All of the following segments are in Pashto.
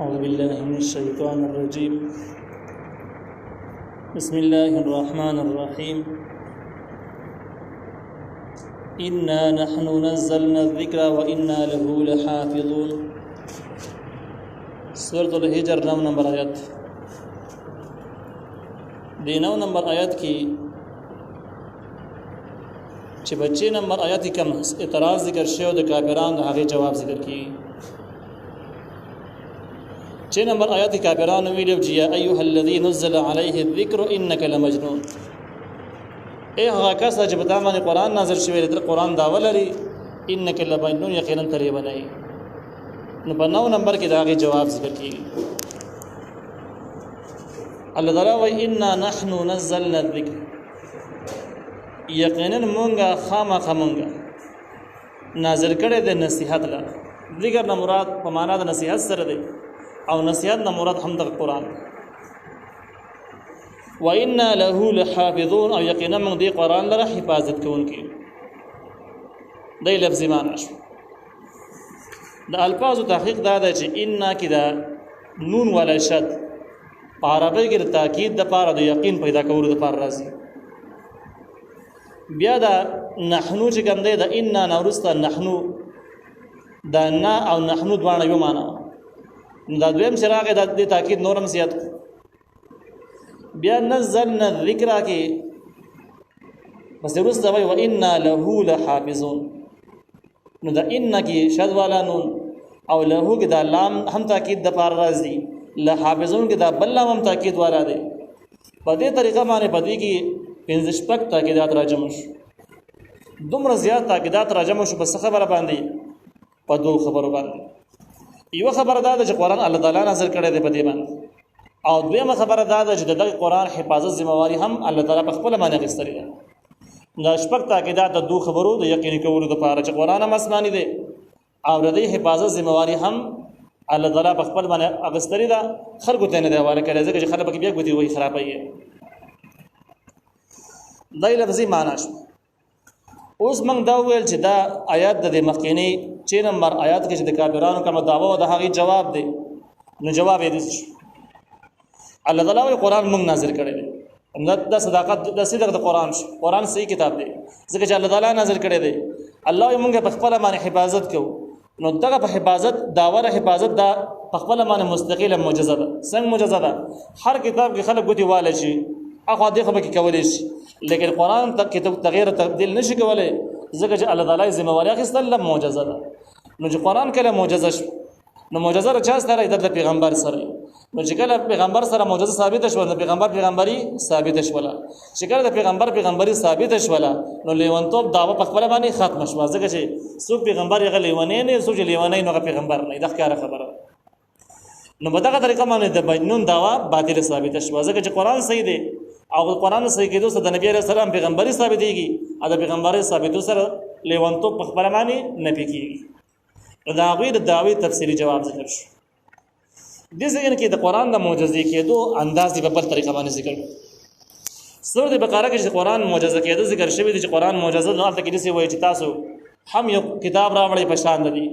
أعوذ بالله من الشيطان الرجيم. بسم الله الرحمن الرحيم. إنا نحن نزلنا الذكر وإنا له لحافظون. سورة الحجر 9 نمبر آیت. دی 9 نمبر آیت کی چې بچی نمبر آیت کم اعتراض ذکر شوی د کافرانو د هغه جواب ذکر کی. 6 نمبر آیت کافرانو ویلو چې یا ایها الذی نزل علیه الذکر انک لمجنون. اے هغه کس چې په تاسو باندې قرآن نازل شوی دی قرآن دا ولري انک لمجنون یقینا تری بنای. نو په 9 نمبر کې دا هغه جواب ذکر کی. الله تعالی وی انا نحن نزلنا الذکر یقینا مونږه خامخا مونږه نازل کړی د نصیحت لا. ذکر نه مراد په معنا د نصیحت سره دی او نصیحت نه مراد هم د قرآن. و انا له لحافظون او یقینا موږ دې قرآن لره حفاظت کوونکي. دا لفظي معنا شو. د الفاظ تحقیق دا ده چې انا کې دا نون ولا شد په عربی کې د تاکید د پاره د یقین پیدا کولو د پاره راځي. بیا دا نحنو چې کوم دی د انا نورسته نحنو دا نا او نحنو دواړه یو معنا. دا دویم شراغ د تاکید نورم زیات. بیا نزلنا الذکر کې بس ورسته وای و انا له لحافظون. نو دا ان کې شد والا نون او له کې دا لام هم تاکید د پاره راځي. لحافظون کې دا بل لام هم تاکید والا دی. په دې طریقه باندې پدې کې 15 شپږ تاکیدات راجم شو. دومره زیات تاکیدات راجم شو په خبره باندې په دوه خبرو باندې. یو خبره دا ده چې قرآن الله تعالی نازل کړی دی په دې باندې او دویمه خبره دا ده چې د قرآن حفاظت ذمہواری هم الله تعالی په خپل باندې غوښتلې ده. دا شپږ تاکیدات د دوه خبرو د یقین کولو لپاره چې قرآن هم آسماني دی او د دې حفاظت ذمہواری هم الله تعالی په خپل باندې غوښتلې ده. خلکو ته نه دی حواله کړی ځکه چې خلک بیا ګوتی وایي خرابایي. دا لفظي معنا شو. اوس موږ دا ویل چې دا آیات د مخکینی 6 نمبر آیات کې چې د کافرانو کوم دعوه او د هغه جواب دی. نو جواب یې دي الله تعالی قرآن موږ نازل کړی دی. دا صداقت د صدق د قرآن شو. قرآن صحیح کتاب دی ځکه چې الله تعالی نازل کړی دی. الله یې موږ په خپل باندې حفاظت کوو. نو دغه په حفاظت داوره حفاظت دا په خپل باندې مستقله معجزه ده. څنګه معجزه ده؟ هر کتاب کې خلک ګوتی والي شي اخو دې خبره کې کولای شي لیکن قرآن کې تغییر تبديل نشي کولای ځکه چې الله تعالی ذمہواری اخیستل معجزه ده. نو چې قرآن کله معجزه شو نو معجزه را چا سره د پیغمبر سره. نو چې کله پیغمبر سره معجزه ثابت شوه نو پیغمبري ثابت شوه. چې کله د پیغمبري ثابت شوه نو لیونتوب دعوه په خپل باندې ختم شوه ځکه چې څوک پیغمبر یې لیونی نه څوک لیونی نه پیغمبر نه د ښکار خبره. نو په دغه طریقه باندې د مجنون دعوه باطل ثابت شوه ځکه چې قرآن صحیح دی او قرآن صحیح کېدو سره د نبی عليه السلام پیغمبري ثابتېږي او د پیغمبري ثابتو سره لیونتوب په خپل باندې نه پکېږي. دا غوی د دعوی تفصیلی جواب ذکر شو. دې ځای کې د قرآن د معجزې کېدو انداز په بل طریقه باندې ذکر. سورۃ بقره کې چې قرآن معجزه کېدو ذکر شوی دی چې قرآن معجزه نه تل کې دې وایي چې تاسو هم یو کتاب راوړی په شان دی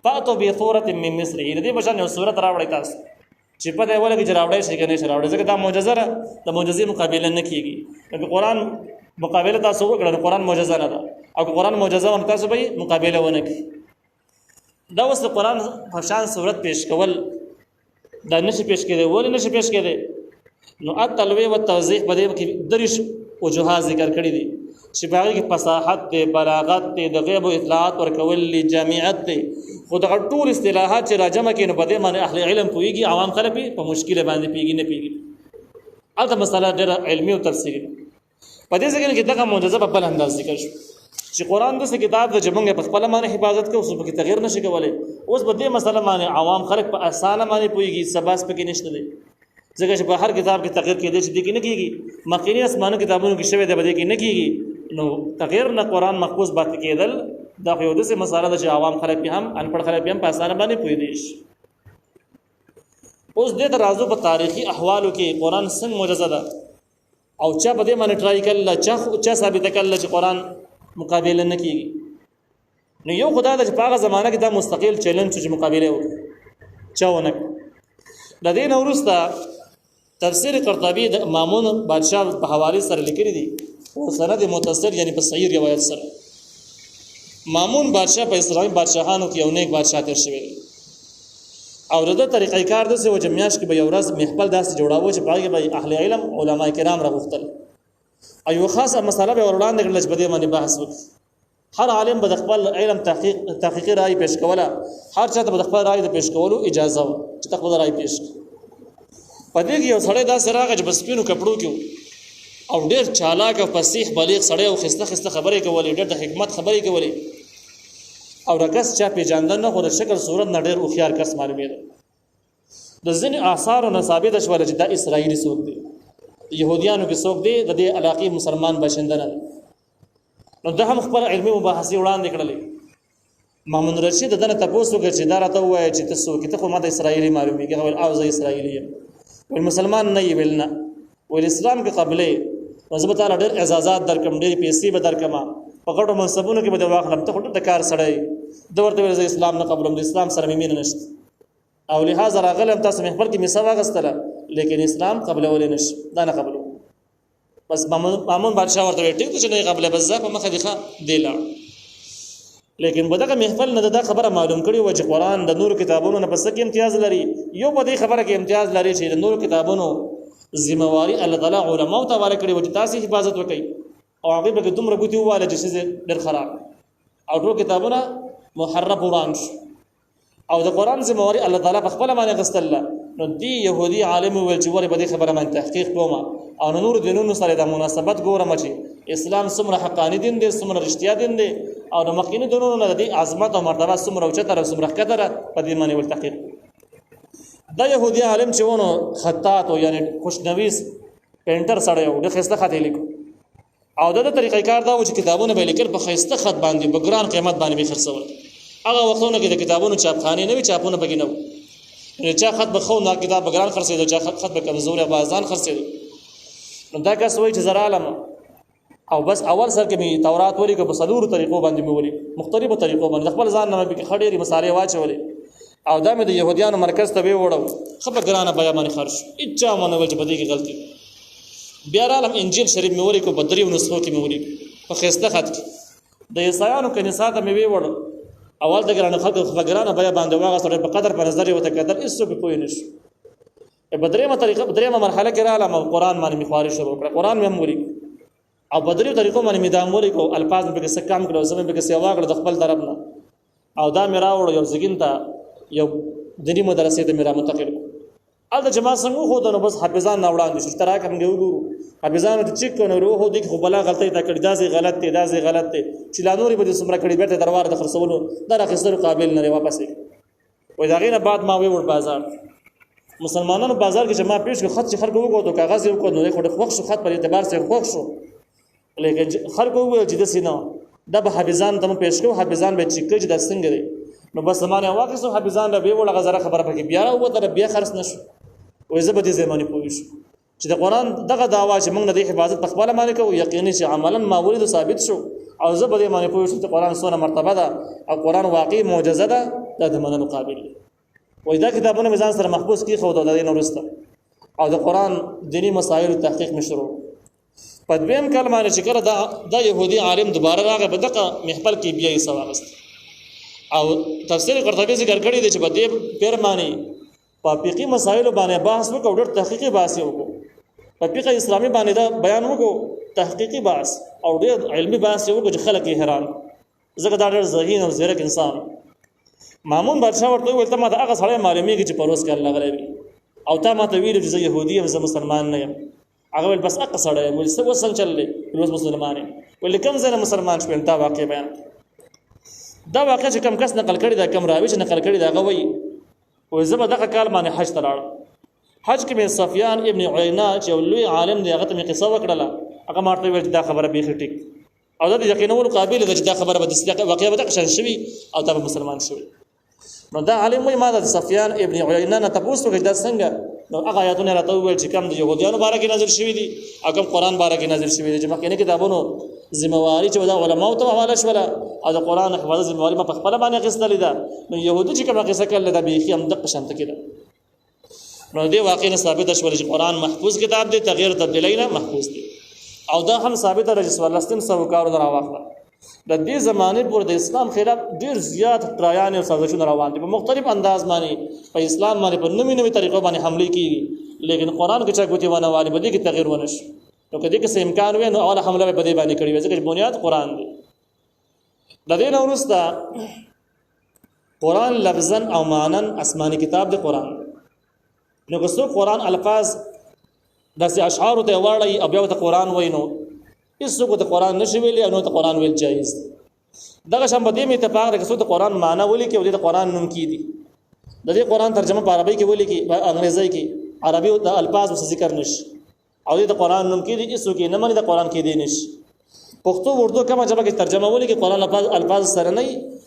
فاتو بصورۃ من مصر. دې په شان یو سورۃ راوړی تاسو چې په دې ولګي چې راوړی شي کنه راوړی ځکه دا معجزه ده د معجزې مقابله نه کیږي. د قرآن مقابله تاسو وکړه قرآن معجزه نه ده او قرآن معجزه ون تاسو به مقابله ونه کی. دا اوس قرآن په شان صورت پیش کول دا نشي پیش کېده. ولې نشي پیش کېده؟ نو التلوی او توضیح په دې کې درش وجوهات ذکر کړی دي چې په هغه کې فصاحت دی بلاغت دی د غیب او اطلاعات ورکول جامعت دی. خو دا ټول اصطلاحات چې راجمه کینو په دې باندې اهل علم پويږي عوام خلک په مشکل باندې پیږي نه پیږي. البته مسله ډېره علمي او تفصیلي په دې ځکه کې دغه معجزه په بل انداز ذکر شو چې قرآن د کتاب د جمعه په خپل باندې حفاظت کوي اوس په تغییر نشي کولای. اوس په دې مسله باندې عوام خلک په اسانه باندې پويږي سباس پکې نشته دي ځکه چې په هر کتاب کې تغییر کېدای شي کې نه کیږي. مخکینی اسمانو کتابونو کې شوی دی بده کې نه کیږي. نو تغییر نه قرآن محفوظ باندې کېدل دا یو د څه مسله ده چې عوام خلک هم انپړ خلک هم په اسانه باندې پوي دي. اوس دې ترازو په تاریخي احوالو کې قرآن څنګه معجزه ده او چا په دې باندې ټرای کړل چا ثابت کړل چې قرآن مقابله نه کیږي. نو یو خدای د په هغه زمانہ کې دا مستقل چیلنج چې مقابله وکړي چاونه د دې نه وروسته تفسیر قرطبي د مامون بادشاه په حواله سره لیکلي دي او سند متصل یعنی په صحیح روایت سره مامون بادشاه په اسلامي بادشاهانو کې یو نیک بادشاه تر شوی دی او دغه طریقې کار د سه جمعیاش کې به یو ورځ محفل داسې جوړاوه چې باغ به اهل علم علما کرام راغختل ایو خاصه مسله به وړاندې کړل چې بده باندې بحث وکړي هر عالم به خپل علم تحقیقي رائے پیش کوله هر چاته به خپل رائے پیش کولو اجازه و چې خپل رائے پیش پدې کې یو سړی دا سراغ چې بس پینو کپړو کې او ډېر چالاک او فصیح بلیغ سړی او خسته خبرې کولې ډېر د حکمت خبرې کولې او رکس چا پیژاندل نه خو د شکل صورت نه ډېر هوښیار کس معلومېده د ځینې آثار او ثابت شول چې دا اسرائیلی څوک دی يهوديانو کې څوک دی د دې علاقې مسلمان باشنده نه نو ده هم خپل علمي مباحثې وړاندې کړلې مامون رشید دنه تاسو کې چې دا راته وایي چې تاسو کې ته خو ماده اسرائیلی معلومیږي او اوزه اسرائیلی ول مسلمان نه ویلنا ول اسلام کې قبلې مذهب تعالی ډېر اعزازات درکم ډېر پیسې به درکما په غټو منصبونو کې به د واخلم ته خټه د کار سړی د ورته ویل اسلام نه قبولم د اسلام سره مين نشته او لہذا راغلم تاسو محفل کې مسوا غستله لیکن اسلام قبل ولې نش دا نه قبول بس مامون بادشاہ ورته ټیک ته نه قبل بس ځکه مخه دی دی لاړ لیکن بدغه محفل نه دا خبره معلوم کړي و چې قران د نور کتابونو نه پس کې امتیاز لري یو په دې خبره کې امتیاز لري چې د نور کتابونو ذمہواری الله تعالی علماء ته ورکړي کړي و چې تاسو حفاظت وکړي او هغه به دومره ګوتی واله چې ډېر خراب او ټول کتابونه محرف وران او د قران ذمہواری الله تعالی په خپل باندې غستله نو دی يهودي عالم ول چې ور به خبره باندې تحقیق کوم او نور دینونو سره د مناسبت ګورم چې اسلام څومره حقانی دین دی څومره رښتیا دین دی او د مخکینی دینونو نه د عظمت او مرتبه څومره او چتر څومره قدر په دې باندې ول تحقیق دا يهودي عالم چې ونه خطاط او یعنی خوشنویس پینټر سره یو د خسته خط لیکو او د طریقې کار دا و چې کتابونه به لیکل په خسته خط باندې بګران قیمت باندې به خرڅول هغه وختونه کې د کتابونو چاپخانه نه وی چاپونه بګینو چا خط بخو نه کتاب بګران خرڅېدو چا خط به کمزوري بازان خرڅېدو نو دا کس وایي چې زرا علم او بس اول سر کې می تورات ولي کو په صدور طریقو باندې مې ولي مختلفو طریقو باندې خپل ځان نه به خډيري مصالې واچولې او دا مې د يهوديانو مرکز ته وړو خپل ګرانه بیا باندې خرج اچا مونږ ول چې بده کې غلطي بیا عالم انجیل شریف مې ولي کو په دریو نسخو کې مې ولي په خسته خط کې د عیسایانو کنيسات مې وړو اول د ګرانه خلکو خبرانه بیا باندې واغ سره په قدر په نظر وته قدر ایسو په پوي نش په بدریمه طریقه بدریمه مرحله کې را لم قرآن باندې مخارج شروع کړ قرآن مې موري او بدریو طریقو باندې مدام موري کو الفاظ به څه کم کړو سمې به څه واغ د خپل طرف نه او دا مې راوړ یو زګین ته یو دینی مدرسې ته مې را منتقل ال د جما څنګه خو ته نو بس حافظان نه وړاندې شو ترا کوم ګورو حافظان ته چیک کنه روح دې خو بلا غلطي تا کړی داسې غلط دی داسې غلط دی چې لا نورې به سمره کړی بیرته دربار د خرڅولو دا راخستلو قابل نه واپس وي دا غینه بعد ما وی ور بازار مسلمانانو بازار کې جما پیش خط چې خلکو وګورو کاغذ یو کو نو خو وخت شو خط پر اعتبار سره خوښ شو لیکن خلکو وی چې د سینا د به حافظان ته پیش کو حافظان به چیک چې د څنګه دی نو بس زمانه واقع حافظان به وړه غزره خبره پکې بیا او تر بیا خرڅ نشو وې زه به دې زمانه پوه شو چې د قران دغه داوا چې موږ د حفاظت په خپل باندې کوو یقیني چې عملاً ماورد ثابت شو او زه به دې باندې پوه شو چې قران سونه مرتبه ده او قران واقعي معجزه ده د منلو قابل وې دا کتابونه میزان سره محفوظ کی خو د دې نورسته او د قران دینی مسائل تحقیق مشروع پدویم کلمه چې کړه دا يهودي عالم دوباره راغی په دغه محفل کې بیا یې سواغست او تفسیر قرطبي ذکر کړی دی چې په دې پیرمانی په فقهي مسائل باندې بحث وکړو ډېر تحقیقي بحث وکړو په فقه اسلامي باندې دا بیان وکړو تحقیقي بحث او ډېر علمي بحث وکړو چې خلک یې حیران زګ دا ډېر ذهین او زیرک انسان مامون بادشاہ ورته ویل ته ما دا هغه سړی معلومیږي چې پروس کې الله غلې او تا ما ته ویل چې زه يهودي یم زه مسلمان نه یم هغه ول بس هغه سړی ول څه وسنګ چللې روز مسلمان یم ول کوم ځای مسلمان شو تا واقع بیان دا واقع چې کم کس نقل کړی دا کم راوي چې نقل کړی دا غوي و زه به دغه کال باندې حج ته لاړم حج کې مې سفیان ابن عینه چې لوی عالم دی هغه ته مې قصه وکړله هغه ماته ویل چې دا خبره بیخي ټیک او دا یقینول قابل ده چې دا خبره به د واقعیا به تکشن شوي او دا به مسلمان شوي نو دا عالم وایي ما د سفیان ابن عینه نه تاسو وکړه دا څنګه نو هغه آیاتونه راته ویل چې کوم د يهودانو باره کې نازل شوي دي او کوم قران باره کې نازل شوي دي چې مخکې کتابونو ذمہواری چې دا علماء ته حواله شوله او د قران حفاظت ذمہواری په خپل باندې غوښتل ده نو يهودي چې کومه قصه کړل دا به هم د قشنت کړه نو دې واقع نه ثابت شول چې قران محفوظ کتاب دی، تغیر تبدیلی نه محفوظ دی. او دا هم ثابت ده چې 1400 کارو راوخله د دې زمانه پر د اسلام خلاف ډیر زیات ټرایان او سازشونه روان دي په مختلف انداز باندې په اسلام باندې په نوې نوې طریقو باندې حمله کیږي، لیکن قران کې چا ګوتی ونه والی بده کې تغیر ونش. نو کدی کې امکان وي نو اوله حمله به دې باندې کړی وي ځکه بنیاد قران دی. د دې وروسته قران لفظا او معنا آسماني کتاب دی قران. نو که څوک قران الفاظ داسې اشعار ته واړی او بیا ته قران وینو هیڅوک ته قران نشي ویلی او نو ته قران ویل جایز دی. دغه شان په دې می اتفاق ده چې څوک قران معنا ولي کې او د قران نوم کی دي. د دې قران ترجمه په عربی کې ولي کې په انګریزي کې عربي او د الفاظ وس ذکر نشي او د قران نوم کی دي هیڅوک نه مني د قران کې دي نشي. پښتو اردو کومه ژبه کې ترجمه ولي کې قران الفاظ سره نه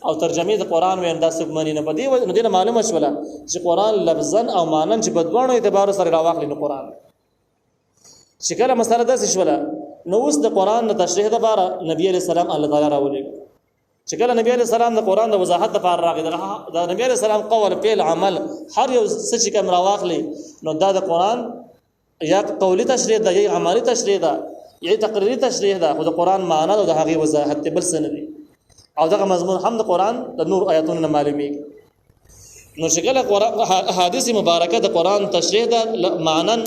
او ترجمه د قران و انداز څوک مني نه پدې نو دې معلومه شوله چې قران لفظا او معنا چې بدوانو اعتبار سره راوخلی نو قران شکل مسله ده شوله. نو اوس د قران د تشریح لپاره نبی عليه السلام الله تعالی راولېږي چې کله نبی عليه السلام د قران د وضاحت لپاره راغی د نبی عليه السلام قول فعل عمل هر یو څه چې کوم راوخلی نو دا د قران یا قولی تشریح ده یا عملی تشریح ده یا تقریری تشریح ده. خو د قران معنا او د هغه وضاحت بل څه نه دي او دغه مضمون هم د قران د نور آیاتونو معلومیږي. نو شکل قران احادیث مبارکه د قران تشریح ده معنا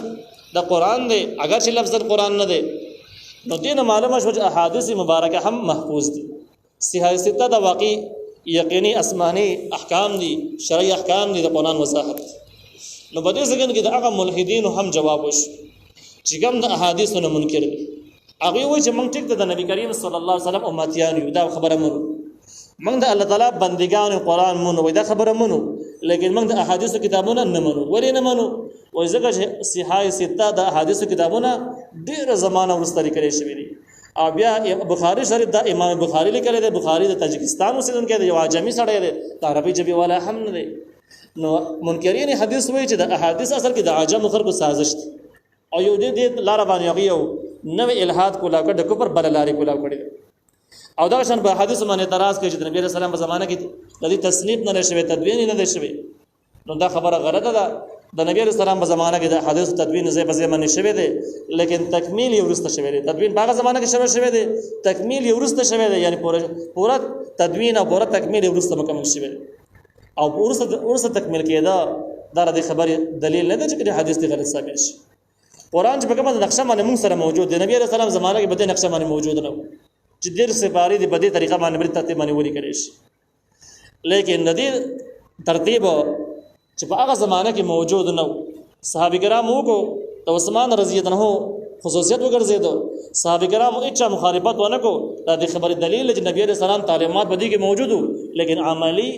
د قران دی اگر چې لفظ قران نه دی نو دینه معلومه شو چې احادیث مبارکه هم محفوظ دي. صحیح سته د واقعي یقیني آسماني احکام دي شرعي احکام دي د قران وضاحت. نو په دې ځکه کې د هغه ملحدین هم جواب وش چې کوم د احادیثونو منکر دي هغه وایي چې موږ ټیک د نبی کریم صلی الله علیه وسلم امتیان یو دا خبره مونږ موږ د الله تعالی بندگان قران مونږ وای دا خبره مونږ لیکن موږ د احادیث کتابونه نه منو. ولې نه منو؟ وای ځکه چې صحیح سته د احادیث کتابونه ډیره زمانه ورسته لیکل شوی دي او بیا بخاری شریف د امام بخاری لیکل دی. بخاری د تاجکستان اوسیدونکی دی، یو عجمی سړی دی، د عربي ژبې والا هم نه دی. نو منکرین حدیث وایي چې د احادیث اصل کې د عجم خلکو سازش دی او یو دې لار باندې یو نو الہاد کولا کړ د کفر بل لارې کولا کړی او دا شان په حدیث باندې اعتراض کوي چې د نبی رسول الله په زمانه کې د دې تصنیف نه شوی تدوین نه دی شوی. نو دا خبره غلطه ده. د نبی رسول الله په زمانه کې د حدیث تدوین زې په زمانه شوی دی لیکن تکمیل یې ورسته شوی دی. تدوین په هغه زمانه کې شوی دی، تکمیل یې ورسته شوی دی، یعنی پورا تدوین او پورا تکمیل یې ورسته مکمل شوی دی او ورسته تکمیل کېدا دا د خبرې دلیل نه دی چې حدیث دی غلط ثابت شي. قران چې په کومه نقشه باندې موږ سره موجود دی، نبی رسول الله زمانه کې بده نقشه باندې موجود نه چې ډیر سپاری دی بده طریقه باندې بل ترتیب باندې ولي کړی شي. لیکن د دې ترتیب چې په هغه زمانه کې موجود نه صحابه کرام وو د عثمان رضی الله عنه خصوصیت وګرځیدو صحابه کرام هیڅ مخالفت ونه کو. دا د خبرې دلیل چې نبی رسول الله تعلیمات بدی کې موجود لیکن عملی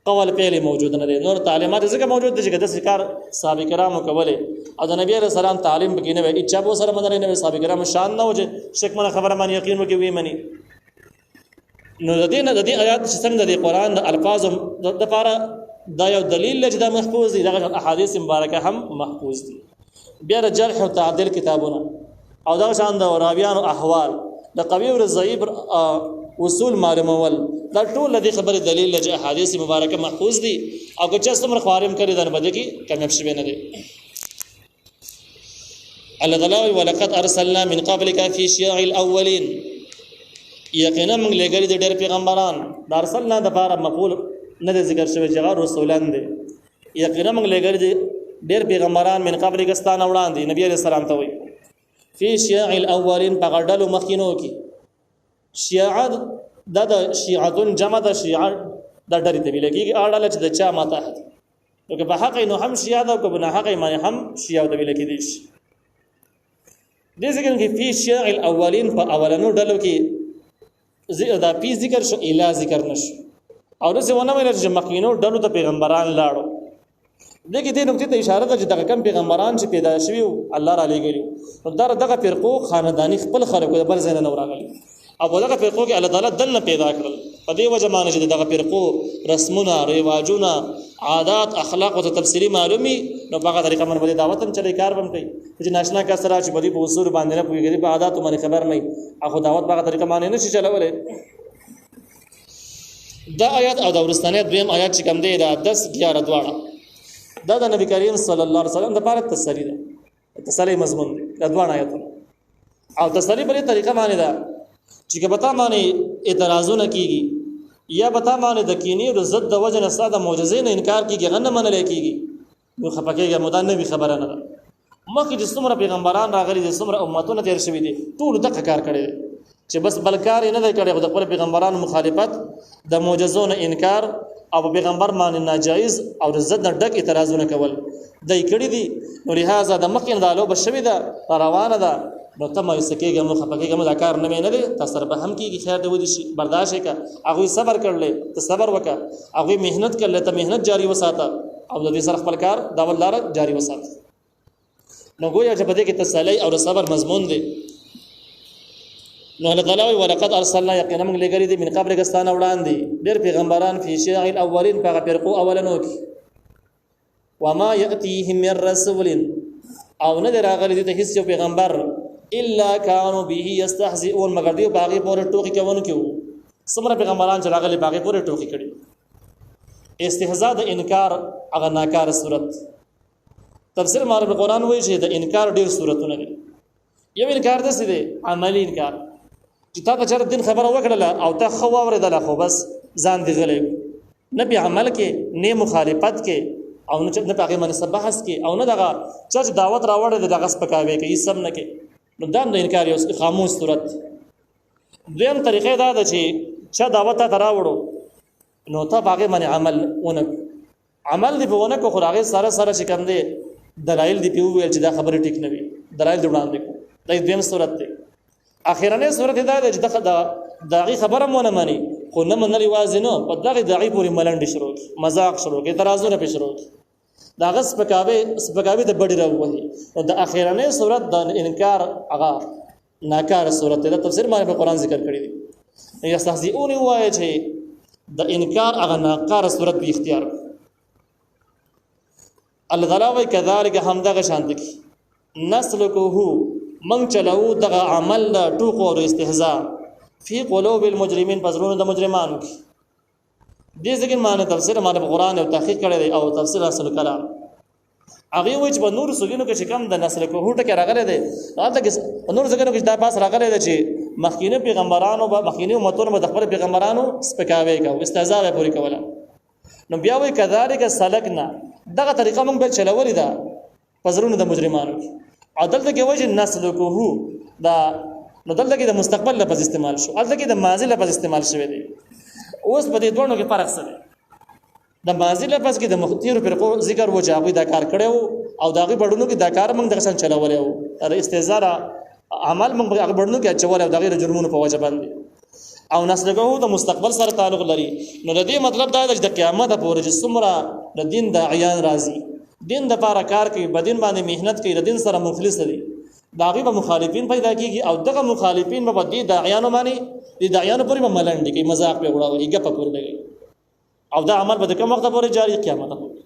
قول فعل موجود نه دي. نور تعلیمات څنګه موجود دي چې د ذکر صحابه کرامو کوله او د نبی رسول الله تعلیم بګینه وي اچا به سره مدار نه صحابه کرام شان نه وجه شک منه خبره باندې یقین وکي وي مني. نو د دې آیات چې څنګه د قران د الفاظ د لپاره دا یو دلیل چې دا محفوظ دي، دغه احادیث مبارکه هم محفوظ دي. بیا د جرح او تعدیل کتابونه او دا شان د راویان او احوال د قوی او ضعیف اصول معلومول دا ټول د خبره دلیل چې احادیث مبارکه محفوظ دي او که چا څومره خوارم کړی دا نه بده کې کامیاب شوی نه دي. الله تعالی ولقد ارسلنا من قبلك في شيع الاولين یقینا موږ لګړي د ډېر پیغمبران د ارسلنا د بار مقبول نه ذکر شوی چې رسولان دي. یقینا موږ لګړي د ډېر پیغمبران من قبل کستان وړاندې نبی عليه السلام ته وي في شيع الاولين بغدل مخینو کې شیعه د شیعتون جمع د شیعه د ډېر دی لګي اړه چې د چا ماته نو که په حق نو هم شیعه ده او که په حق باندې هم شیعه د لګي دي. د ذکر کې في شيع الاولين په اولنو ډلو کې دا پی ذکر شو اله ذکر نشو او رسې ونه ویل چې مخکینو ډلو ته پیغمبران لاړو. دغه دې نقطې ته اشاره ده چې دغه کم پیغمبران چې پیدا شوي الله را لېږلي نو دغه فرقو خاندانی خپل خلکو د بل ځای نه راغلي او دغه فرقو کې الله تعالی دنه پیدا کړل. په دې وجه باندې چې دغه فرقو رسمونه رواجونه عادات اخلاق او تفصیلی معلومي نو په هغه طریقه باندې دعوت هم چلے کار هم کوي چې ناشنا کا سره چې بدی په اصول باندې نه پوهیږي په عادت باندې خبر نه هغه دعوت په هغه طریقه باندې نشي چلولای. دا آیات او د ورستانه دویم آیات چې کوم دی دا 10 11 دواړه دا د نبی کریم صلی الله علیه وسلم د لپاره تسلی ده، تسلی مضمون دی د دوه آیاتونو. او تسلی په دې طریقه باندې ده چې که پتا باندې اعتراضونه کیږي یا پتا باندې د کینې او ضد د وجه نه ساده معجزې نه انکار کیږي، غنه منل کیږي، نو خپکهږي مو دا نبی خبره نه ده. مخکې چې څومره پیغمبران راغلي دي، څومره امتونه تیر شوي دي، ټول دغه کار کړی دی چې بس بلکار نه دی کړی، خو د خپل پیغمبرانو مخالفت، د معجزو نه انکار او پیغمبر باندې ناجایز او د ضد نه ډک اعتراضونه کول دای کړی دي. نو لہذا د مخکې دا لوبه شوې ده، روانه ده، نو ته مایوسه کېږه، مو خفه کېږه، دا کار نه دی، تا سره به هم کېږي، خیر دی ودې شي، برداشت یې کړه. هغوی صبر کړلی، ته صبر وکړه، هغوی محنت کړلی، ته محنت جاري وساته او د دې سره خپل کار داول لاره جاري وساته. نو گویا چې په دې کې تسلی او د صبر مضمون دی. نو الله تعالی ولقد ارسلنا یقینا موږ لګري دي من قبل کستانه وړاندې ډېر پیغمبران فی شیع الاولین په فرقو اولنو کې وما یاتیهم من رسول او نه راغلي دي هیڅ پیغمبر الا كانوا به يستهزئون مگر دی باغی پورې ټوکی کوونکي وو. څومره پیغمبران چې راغلي باغی پورې ټوکی کړي. استهزاء د انکار هغه ناکاره صورت. تفسیر معرب قرآن وایي چې د انکار ډېر صورتونه دي. یو انکار داسې دی عملی انکار چې تا ته چېرته دین خبره وکړله او تا ښه واورېدله خو بس ځان دې غلی نه په عمل کې نه مخالفت کې او نه په هغې باندې څه بحث کې او نه دغه چا چې دعوت راوړی دی دغه سپکاوی کوي سم نه کې. نو دا د انکار یو خاموش صورت. دویم طریقې دا ده چې چا دعوت ته راوړو نو ته په هغې باندې عمل ونه عمل دې په ونه کړو خو هغې سره سره چې کوم دی دلایل دې پې وویل چې دا خبرې ټیک نه وي، دلایل دې وړاندې کړو. دا دویم صورت دی. اخرنۍ صورت دا ده چې د هغې خبره مو ونه مني خو نه منل یوازې نه په دغې د هغې پورې ملنډې شروع کړي، مذاق شروع کړي، اعتراضونه پې شروع کړي، د هغه سپکاوي د بډې راووهي. نو د اخرنۍ صورت د انکار هغه ناکاره صورت دی. دا تفسیر باندې په قرآن ذکر کړي دي. یستهزئون ووایه چې د انکار هغه ناکاره صورت به اختیار کړي. الله تعالی وایي کذلک همدغه شانته کې نسلکه من چلو دغه عمل ټوکو او استهزاء فی قلوب المجرمین پزرونو د مجرمانو کې. دې ځکه معنی تفسیر معنی په قرآن او تحقیق کړی دی او تفسیر اصل کلام هغه وایي چې په نور سګینو کې چې کم د نسلکه ټکی راغلی دی هلته کې نور ځګنو کې دا پاس راغلی دی چې مخکینه پیغمبرانو به مخکینه امتونو به د خپل پیغمبرانو سپکاوی کوي، استهزاء به پوری کوله. نو بیا وایي کذالک سلکنا دغه طریقه موږ به چلولې ده پزرونو د مجرمانو کې. او دلته کې وایي چې نسلکه دا نو دلته کې د مستقبل لفظ استعمال شو، دلته کې د ماضي لفظ استعمال شوی دی. اوس په دې دوه کې فرق څه دی؟ د ماضي لفظ کې د مختیرو فرقو ذکر و چې هغوی دا کار کړی وو او د هغې بڼونو کې دا کار موږ دغه شان چلولی وو، استهزاء عمل موږ هغه بڼونو کې اچولی او د هغې د جرمونو په وجه باندې. او نسلکه د مستقبل سره تعلق لري. نو د دې مطلب دا دی چې د قیامت پورې چې څومره د دین داعیان راځي، دین دپاره کار کوي، په دین باندې محنت کوي، د دین سره مخلص دي، د هغې به مخالفین پیدا کېږي او دغه مخالفین به په دې داعیانو باندې دې داعیانو پورې به ملنډې کوي، مذاق پرې وړوي، ګپه پورې لګوي او دا عمل به د کوم وخته پورې جاري قیامت پورې.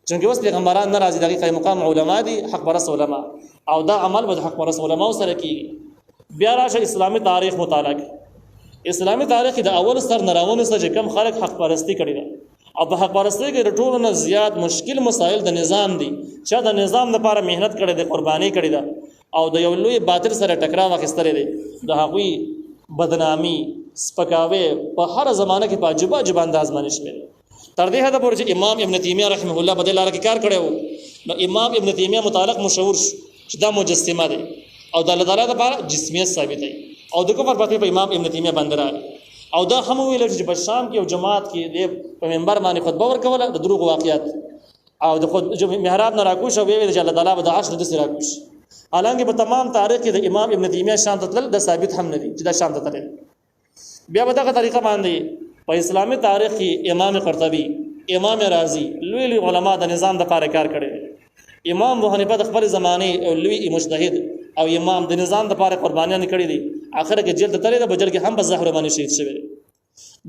چونکې اوس پیغمبران نه راځي، د هغې قایم مقام علما دي، حق پرست علما، او دا عمل به د حق پرست علماو سره کېږي. بیا راشه اسلامي تاریخ مطالعه کړي. اسلامي تاریخ کې د اول سر نه راونیسه چې کوم خلک حق پرستي کړې ده او په حق پرستۍ کې د ټولو نه زیات مشکل مسایل د نظام دي. چا د نظام لپاره محنت کړې ده، قرباني کړې ده او د یو لوی باطل سره ټکراو اخیستلی دی، د هغوی بدنامي سپکاوی په هر زمانه کې په عجیبه عجیبه انداز باندې شوی دی. تر دې حده پورې چې امام ابن تیمیه رحمه الله په دې لاره کې کار کړی و. نو امام ابن تیمیه متعلق مشهور شو چې دا مجسمه دی او د الله تعالی لپاره جسمیت ثابتوي او د کفر فتوی په امام ابن تیمیه باندې راغی او دا هم ویل چې په شام کې یو جماعت کې د په منبر باندې خطبه ورکوله د دروغ واقعیت او د خود محراب نه راکوش او ویل چې الله تعالی به د عرش د سر راکوش. حالانکه په تمام تاریخ کې د امام ابن تیمیه شام ته تلل د ثابت هم نه دي چې دا شام ته تلل. بیا په دغه طریقه باندې په اسلامي تاریخ کې امام قرطبي، امام رازي لوی لوی علما د نظام د لپاره کار کړی. امام ابو حنیفه د خپل زمانه او لوی مجتهد او امام د نظام د لپاره قربانیان کړی دي. اخر کې جیل ته تللی ده، بجل کې هم په زهر باندې شهید شوی دی.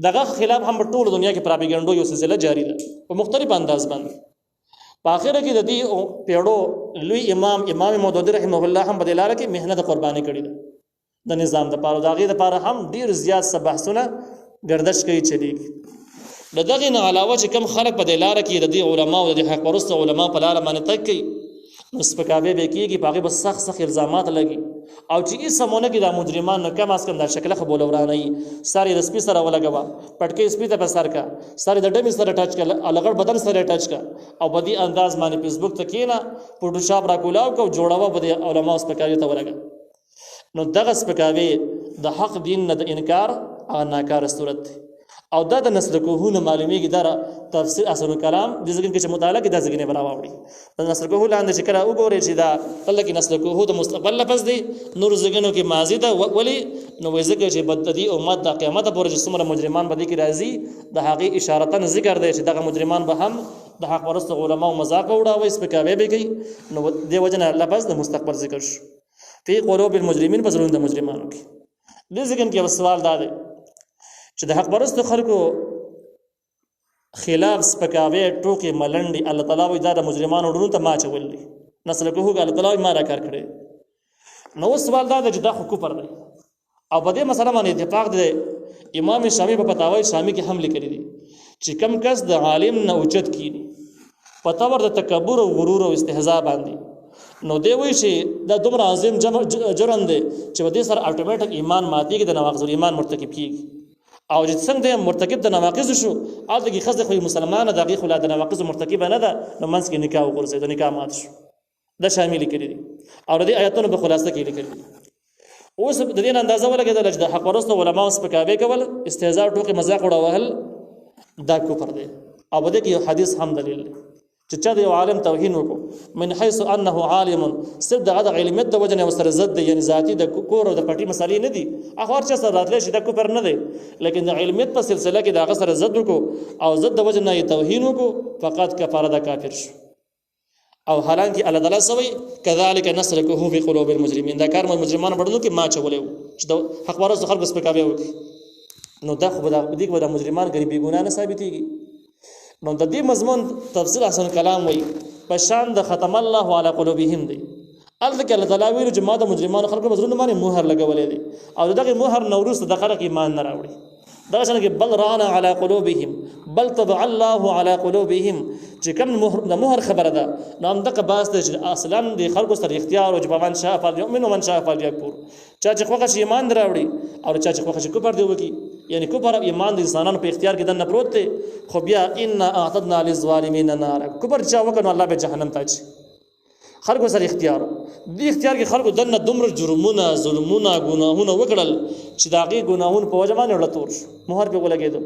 دغه خلاف هم په ټوله دنیا کې پراپګانډو یو سلسله جاری ده په مختلف انداز باندې. په اخره کې د دې پیړو لوی امام مودودي رحمه الله هم په دې لاره کې محنت قرباني کړې ده د نظام د لپاره. د هغې لپاره هم ډېر زیات څه بحثونه گردش کوي چلیږي. د دغه نه علاوه چې کم خلک په د لار کې د دې علما او د حق پرست علما په لار باندې تک کوي نو سپکاوی به کېږي په هغې به سخت سخت الزامات لګي او چې هېڅ سمونه کې دا مجرمان نه کم از کم دا شکله خو بوله ورانه وي سر یې د سپي سره ولګوه پټکۍ سپي ته په سر کا سر یې د ډمې سره ټچ کا لغړ بدن سره ټچ کا او په دې انداز باندې فیسبوک ته کښېنه فوټوشاپ راکولاو که او جوړوه به د علماو سپکاوي ته ولګه نو دغه سپکاوی د حق دین نه د انکار هغه ناکاره صورت دی او دا د نسل کوهونه معلومیږي دا تفسیر احسن الکلام د ځګن کې چې مطالعه کې دا ځګنې براوړي د نسل کوه لاندې چې کله وګورئ چې دا الله کې نسل کوه د مستقبل لفظ دی نور ځګنو کې ماضی ده ولی نو ځکه چې بددي امت د قیامت پورې چې څومره مجرمان به دي کې راځي د هغې اشارتن ذکر دی چې دغه مجرمان به هم د حق پرست علماو مذاق وړاوي سپکاوی به کوي نو دې وجه نه لفظ د مستقبل ذکر شو فی قلوب المجرمین په زړونو د مجرمانو کې دې ځګن کې سوال دا دی چې د حق پرستو خلکو خلاف سپکاوی ټوکې ملنډې الله تعالی وایي دا د مجرمانو ډونو ته ما اچول دي نسل کوهو الله تعالی وایي ما را کار کړی نو اوس سوال دا دی چې دا خو کفر دی او په دې مسله باندې اتفاق دی امام شامی په فتاوی شامی کې هم لیکلي دي چې کم کس د عالم نه اوچت کینی په طور د تکبر او غرور او استهزاء باندې نو دی وایي چې دا دومره عظیم جرم دی چې په دې سره اتوماتیک ایمان ماتېږي د نواقض الایمان مرتکب کیږي او چې څنګه مرتکب د نواقض شو هلته کې ښځه خو مسلمانه د هغې خو لا د نواقض مرتکبه نه ده نو منځ کې نکاح وغورځېد نکاح مات شو دا شامل لیکلي دي او د دې آیتونو په خلاصه کې لیکلي دي اوس د دې نه اندازه ولګېدله چې د حق پرستو علماو سپکاوی کول استهزاء ټوکې مذاق وړول دا کفر دی او په دې کې یو حدیث هم دلیل دی چې چا د یو عالم توهین وکړو من حیث انه عالم صرف دغه د علمیت د وجه نه ورسره ضد دی یعنی ذاتي د کور او د پټي مسالې نه دي هغه هر چا سره راتلی شي دا کفر نه دی لیکن د علمیت په سلسله کې د هغه سره ضد وکړو او ضد د وجه نه یې توهین وکړو فقط کفاره د کافر شو او حالانکه الله تعالی سوی کذالک نسلکه فی قلوب المجرمین دا کار مجرمانو بڑنو کې ما چولې چې د حق پرستو خلکو سپکاوی وکړي نو دا خو د مجرمان غریبي ګناه نه ثابتېږي نو د دې مضمون تفسیر احسن کلام وایي په شان د ختم الله علی قلوبهم دی هلته کې الله تعالی ویلو چې ما د مجرمانو خلکو په زړونو باندې مهر لګولی دی او دغه مهر نه وروسته د خلک ایمان نه راوړي دغه شان کې بل ران علی قلوبهم بل طبع الله علی قلوبهم چې کوم د مهر خبره ده نو همدغه باس دی چې اصلا د خلکو سره اختیار او چې من شاء فلیؤمن ومن شاء فلیکفر چا چې خوښه شي ایمان راوړي او چا چې خوښه شي کفر دی وکړي یعنی کفر او ایمان د انسانانو په اختیار کې دنه پروت دی خو بیا ان اعتدنا للظالمین نارا کفر چا وکړ نو الله به جهنم ته اچي خلکو سره اختیار دی اختیار کې خلکو دنه دومره جرمونه ظلمونه ګناهونه وکړل چې د هغې ګناهونو په وجه باندې ورته تور شو مهر پرې ولګېدو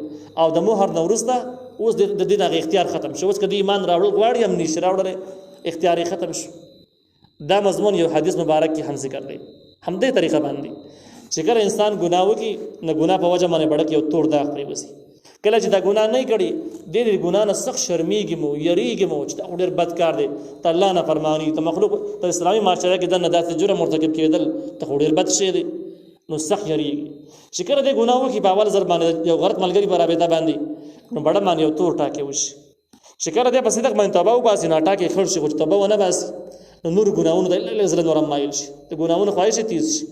او د مهر نه وروسته اوس د دې د هغې اختیار ختم شو اوس که د ایمان راوړل غواړي هم نشي راوړلی اختیار یې ختم شو دا مضمون یو حدیث مبارک کې هم ذکر دی همدې طریقه باندې چې کله انسان ګناه وکړي نه ګناه په وجه باندې بړک یو تور داغ پرېوځي کله چې دا ګناه نه کړي دې ګناه نه سخت شرمېږي مو یریږي مو چې دا ډېر بد کار دی ته الله نافرماني ته مخلوق ته اسلامي معاشره کې دنه داسې جرم مرتکب کېدل ته خو ډېر بد شی دی نو سخت یریږي چې کله دې ګناه وکړي په اول ځل باندې یو غلط ملګري په رابطه باندې نو بړه باندې یو تور ټاکې وشي چې کله دې په صدق باندې توبه وباسي نو ټاکې خړ شي خو چې توبه ونه باسي نو نور ګناهونه د لږ زړه نور مایل شي د ګناهونو خواهش تیز شي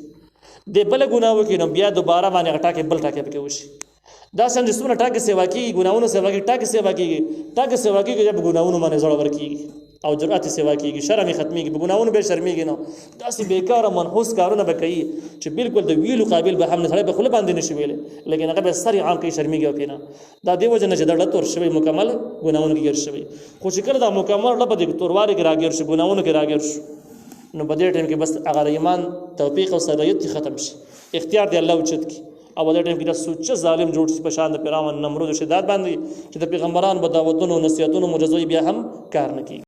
د بل ګناه وکړي نو بیا دوباره باندې ټاکې بل ټاکې پکې وشي دا څنګه څونه ټاکې سیوا کېږي ګناهونو سیوا کېږي ټاکې سیوا کېږي ټاکې سیوا کېږي چې په ګناهونو باندې زړه ورکېږي او جرأت سیوا کېږي شرم یې ختمېږي په ګناهونو به شرمېږي نو داسې بېکاره منحوس کارونه به کوي چې بالکل د ویلو قابل به هم نه سړی په خوله باندې نشي ویلی لیکن هغه به سر یې عام کوي شرمېږي او نه دا دې وجه نه چې دا ډله تور شوی مکمل ګناهونو کې ګیر شوی خو چې کله دا مکمل ډله په دې توروالي کې راګیر شي ګناهونو کې راګیر شي نو په دې ټایم کې بس هغه ایمان توفیق او صلاحیت ختم شي اختیار دی الله اوچت کی او په دې ټایم کې دا سوچ ظالم جوړ شي په شان د فرعون نمرود او شداد باندې چې د پیغمبرانو په دعوتونو نصیحتونو مجزوي بیا هم کار نه کوي